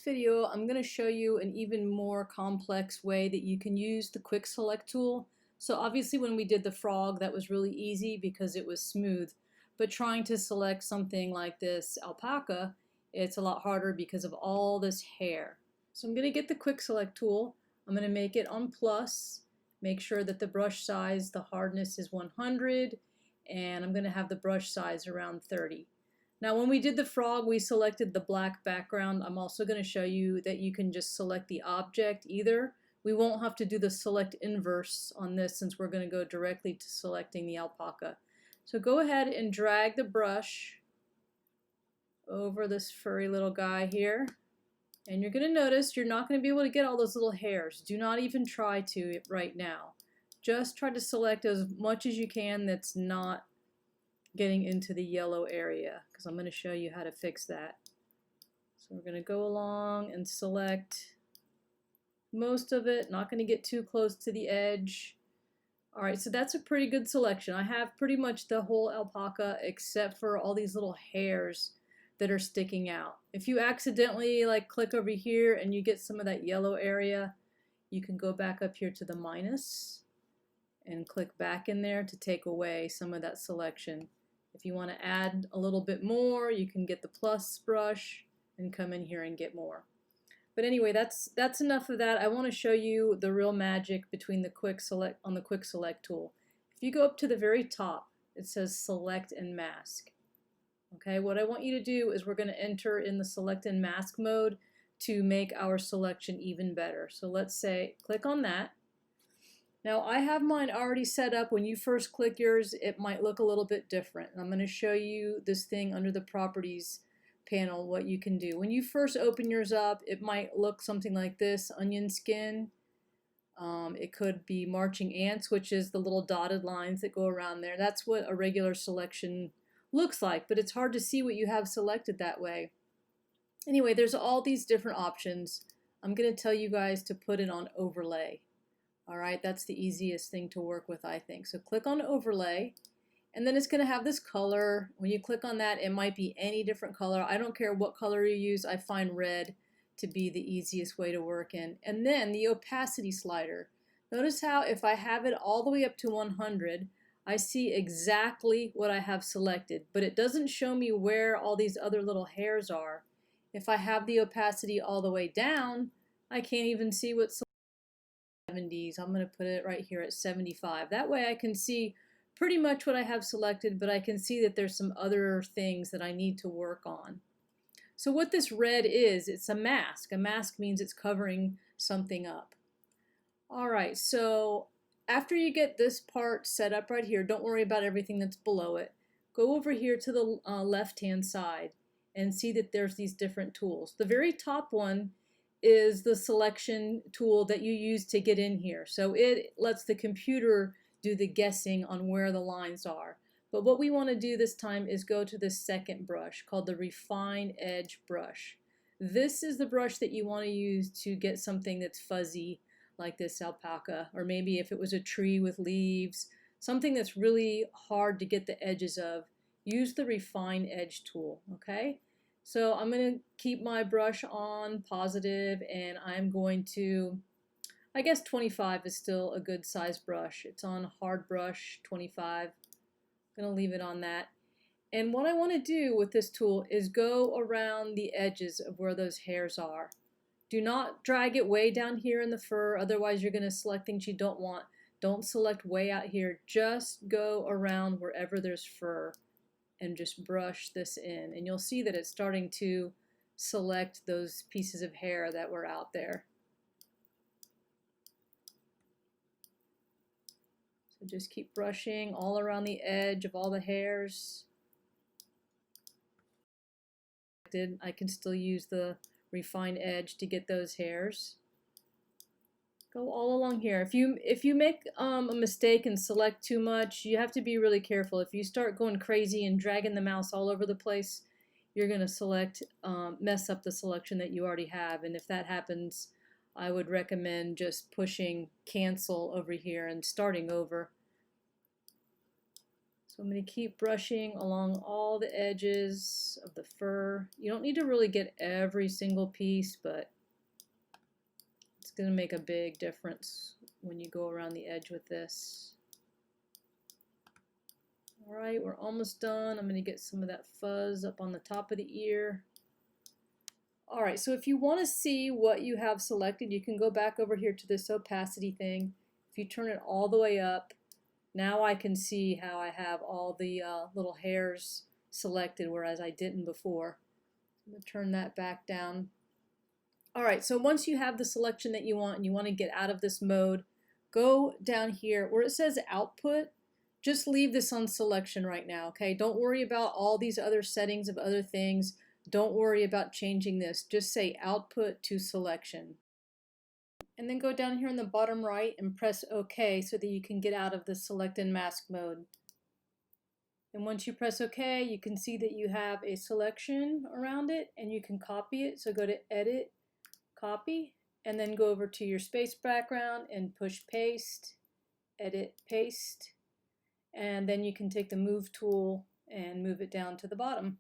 video, I'm going to show you an even more complex way that you can use the quick select tool. So obviously when we did the frog, that was really easy because it was smooth. But trying to select something like this alpaca, it's a lot harder because of all this hair. So I'm going to get the quick select tool. I'm going to make it on plus, make sure that the brush size, the hardness is 100, and I'm going to have the brush size around 30. Now when we did the frog, we selected the black background. I'm also going to show you that you can just select the object either. We won't have to do the select inverse on this since we're going to go directly to selecting the alpaca. So go ahead and drag the brush over this furry little guy here. And you're going to notice you're not going to be able to get all those little hairs. Do not even try to right now. Just try to select as much as you can that's not getting into the yellow area, because I'm going to show you how to fix that. So we're going to go along and select most of it, not going to get too close to the edge. Alright, so that's a pretty good selection. I have pretty much the whole alpaca except for all these little hairs that are sticking out. If you accidentally click over here and you get some of that yellow area, you can go back up here to the minus and click back in there to take away some of that selection. If you want to add a little bit more, you can get the plus brush and come in here and get more. But anyway, that's enough of that. I want to show you the real magic between the quick select on the quick select tool. If you go up to the very top, it says select and mask. Okay, what I want you to do is we're going to enter in the select and mask mode to make our selection even better. So let's say click on that. Now I have mine already set up. When you first click yours, it might look a little bit different. I'm going to show you this thing under the properties panel, what you can do. When you first open yours up, it might look something like this, onion skin. It could be marching ants, which is the little dotted lines that go around there. That's what a regular selection looks like, but it's hard to see what you have selected that way. Anyway, there's all these different options. I'm going to tell you guys to put it on overlay. Alright, that's the easiest thing to work with, I think. So click on overlay, and then it's going to have this color. When you click on that, it might be any different color. I don't care what color you use. I find red to be the easiest way to work in. And then the opacity slider. Notice how if I have it all the way up to 100, I see exactly what I have selected, but it doesn't show me where all these other little hairs are. If I have the opacity all the way down, I can't even see what's 70s. I'm going to put it right here at 75. That way I can see pretty much what I have selected, but I can see that there's some other things that I need to work on. So what this red is, it's a mask. A mask means it's covering something up. Alright, so after you get this part set up right here, don't worry about everything that's below it. Go over here to the left-hand side and see that there's these different tools. The very top one is the selection tool that you use to get in here. So it lets the computer do the guessing on where the lines are. But what we want to do this time is go to the second brush called the Refine Edge brush. This is the brush that you want to use to get something that's fuzzy like this alpaca, or maybe if it was a tree with leaves, something that's really hard to get the edges of. Use the Refine Edge tool, okay? So I'm going to keep my brush on positive, and I'm going to, I guess 25 is still a good size brush. It's on hard brush 25. I'm going to leave it on that. And what I want to do with this tool is go around the edges of where those hairs are. Do not drag it way down here in the fur, otherwise you're going to select things you don't want. Don't select way out here. Just go around wherever there's fur and just brush this in, and you'll see that it's starting to select those pieces of hair that were out there. So just keep brushing all around the edge of all the hairs. I can still use the Refine Edge to get those hairs. Go all along here. If you make a mistake and select too much, you have to be really careful. If you start going crazy and dragging the mouse all over the place, you're going to mess up the selection that you already have. And if that happens, I would recommend just pushing cancel over here and starting over. So I'm going to keep brushing along all the edges of the fur. You don't need to really get every single piece, but it's going to make a big difference when you go around the edge with this. Alright, we're almost done. I'm going to get some of that fuzz up on the top of the ear. Alright, so if you want to see what you have selected, you can go back over here to this opacity thing. If you turn it all the way up, now I can see how I have all the little hairs selected, whereas I didn't before. I'm going to turn that back down. Alright, so once you have the selection that you want and you want to get out of this mode, go down here where it says output. Just leave this on selection right now, okay? Don't worry about all these other settings of other things. Don't worry about changing this. Just say output to selection. And then go down here in the bottom right and press OK so that you can get out of the select and mask mode. And once you press OK, you can see that you have a selection around it and you can copy it. So go to Edit, Copy, and then go over to your space background and push Paste, Edit, Paste. And then you can take the Move tool and move it down to the bottom.